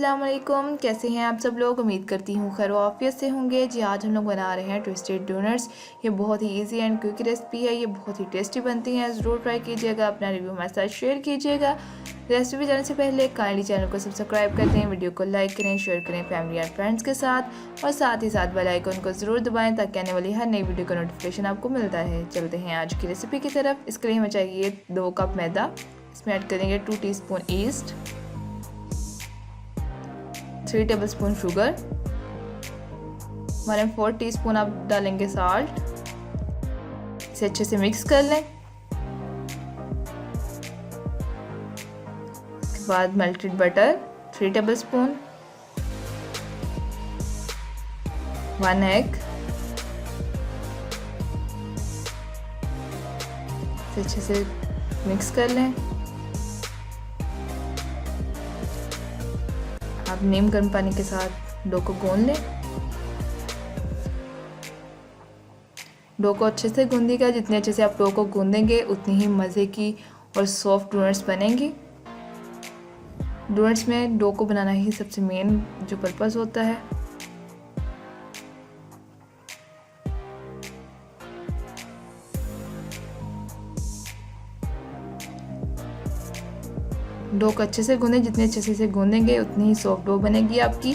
अस्सलाम वालेकुम। कैसे हैं आप सब लोग? उम्मीद करती हूँ खैर आफियत से होंगे। जी आज हम लोग बना रहे हैं ट्विस्टेड डोनट्स। ये बहुत ही इजी एंड क्विक रेसिपी है। ये बहुत ही टेस्टी बनती हैं, ज़रूर ट्राई कीजिएगा। अपना रिव्यू हमारे साथ शेयर कीजिएगा। रेसिपी जाने से पहले काइंडली चैनल को सब्सक्राइब कर दें, वीडियो को लाइक करें, शेयर करें फैमिली एंड फ्रेंड्स के साथ, और साथ ही साथ बेल आइकन को ज़रूर दबाएं ताकि आने वाली हर नई वीडियो का नोटिफिकेशन आपको मिलता है। चलते हैं आज की रेसिपी की तरफ। इसके लिए हमें चाहिए 2 कप मैदा। इसमें ऐड करेंगे 2 teaspoon east, 3 tablespoon sugar, 1/4 teaspoon आप डालेंगे साल्ट। इसे अच्छे से मिक्स कर लें। उसके बाद मेल्टेड बटर 3 टेबलस्पून, 1 एग, इसे अच्छे से मिक्स कर लें। आप नीम गर्म पानी के साथ डो को गूंद लें। डो को अच्छे से गूंदिएगा। जितने अच्छे से आप डो को गूंदेंगे उतनी ही मज़े की और सॉफ्ट डोनट्स बनेंगी। डोनट्स में डो को बनाना ही सबसे मेन जो पर्पस होता है। डो को अच्छे से गूंदें। जितने अच्छे से इसे गूंदेंगे उतनी ही सॉफ्ट डो बनेगी आपकी।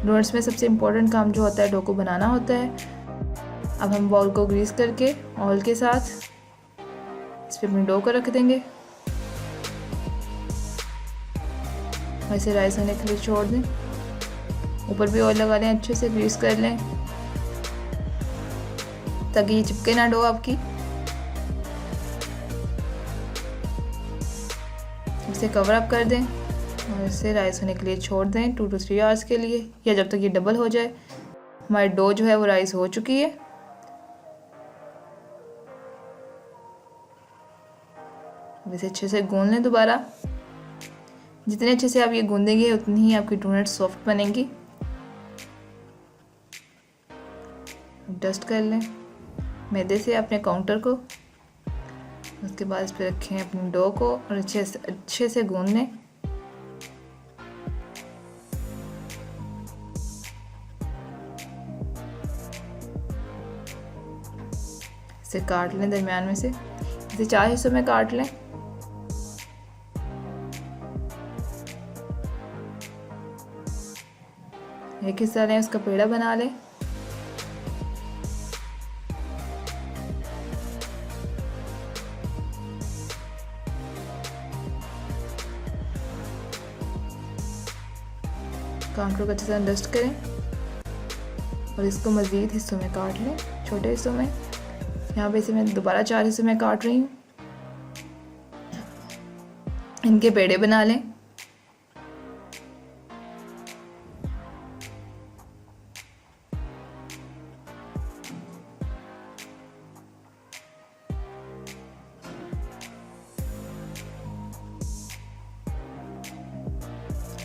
डोनट्स में सबसे इम्पोर्टेंट काम जो होता है डो को बनाना होता है। अब हम बाउल को ग्रीस करके ऑयल के साथ इस पर अपनी डो को रख देंगे। वैसे राइस होने के लिए छोड़ दें। ऊपर भी ऑयल लगा लें, अच्छे से ग्रीस कर लें ताकि ये चिपके ना डो आपकी। इसे कवर अप कर दें और इसे राइस होने के लिए छोड़ दें 2 to 3 आवर्स के लिए, या जब तक ये डबल हो जाए। हमारी डो जो है वो राइस हो चुकी है। अब इसे अच्छे से गूंद लें दोबारा। जितने अच्छे से आप ये गूंदेंगे उतनी ही आपकी डोनट सॉफ्ट बनेंगी। डस्ट कर लें मैदे से अपने काउंटर को। उसके बाद इस पर रखें अपनी डो को और अच्छे से गूंद लें। इसे काट लें दरमियान में से। इसे 4 हिस्सों में काट लें। एक हिस्सा लें, उसका पेड़ा बना लें। काउंटर को अच्छे से डस्ट करें और इसको मज़ीद हिस्सों में काट लें, छोटे हिस्सों में। यहाँ पे इसे मैं दोबारा 4 हिस्सों में काट रही हूँ। इनके पेड़े बना लें।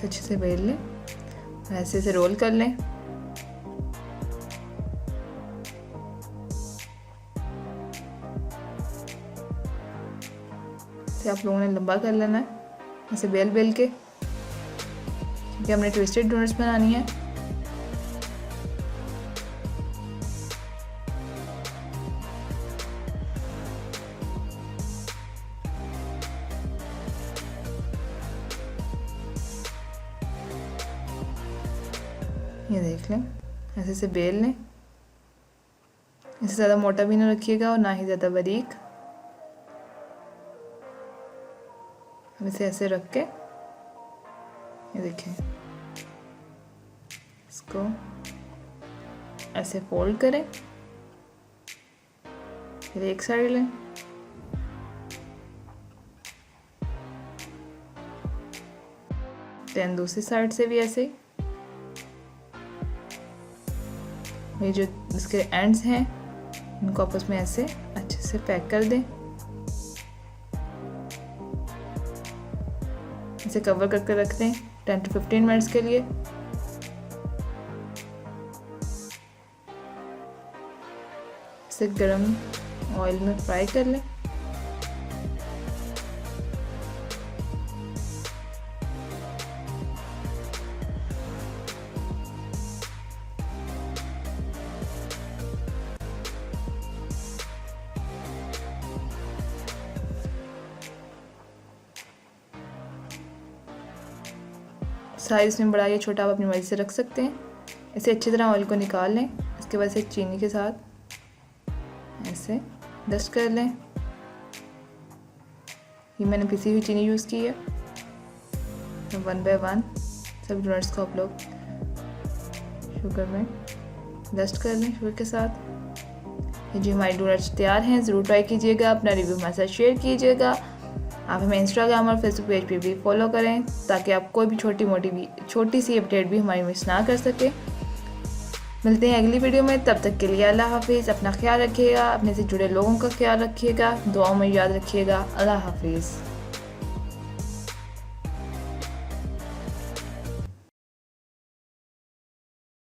अच्छे से बेल लें, ऐसे से रोल कर लें। इसे आप लोगों ने लंबा कर लेना है, ऐसे बेल बेल के, क्योंकि हमने ट्विस्टेड डोनट्स बनानी है। ये देख लें, ऐसे से बेल लें। इससे ज़्यादा मोटा भी ना रखिएगा और ना ही ज़्यादा बारीक। अब इसे ऐसे रख के ये देखें, इसको ऐसे फोल्ड करें। फिर एक साइड लें, देन दूसरी साइड से भी ऐसे। ये जो इसके एंड्स हैं इनको आपस में ऐसे अच्छे से पैक कर दें। इसे कवर करके रख दें 10 to 15 मिनट्स के लिए। इसे गरम ऑयल में फ्राई कर लें। साइज़ में बड़ा या छोटा आप अपनी मर्ज़ी से रख सकते हैं। इसे अच्छी तरह ऑयल को निकाल लें। इसके बाद इसे चीनी के साथ ऐसे डस्ट कर लें। ये मैंने पिसी हुई चीनी यूज़ की है। तो 1 बाय 1 सब डोनट्स को आप लोग शुगर में डस्ट कर लें शुगर के साथ। ये जो हमारे डोनट्स तैयार हैं, ज़रूर ट्राई कीजिएगा। अपना रिव्यू हमारे साथ शेयर कीजिएगा। आप हमें इंस्टाग्राम और फेसबुक पेज पे भी फॉलो करें ताकि आप कोई भी छोटी सी अपडेट भी हमारी मिस ना कर सके। मिलते हैं अगली वीडियो में, तब तक के लिए अल्लाह हाफिज़। अपना ख्याल रखिएगा, अपने से जुड़े लोगों का ख्याल रखिएगा, दुआओं में याद रखिएगा। अल्लाह हाफिज़।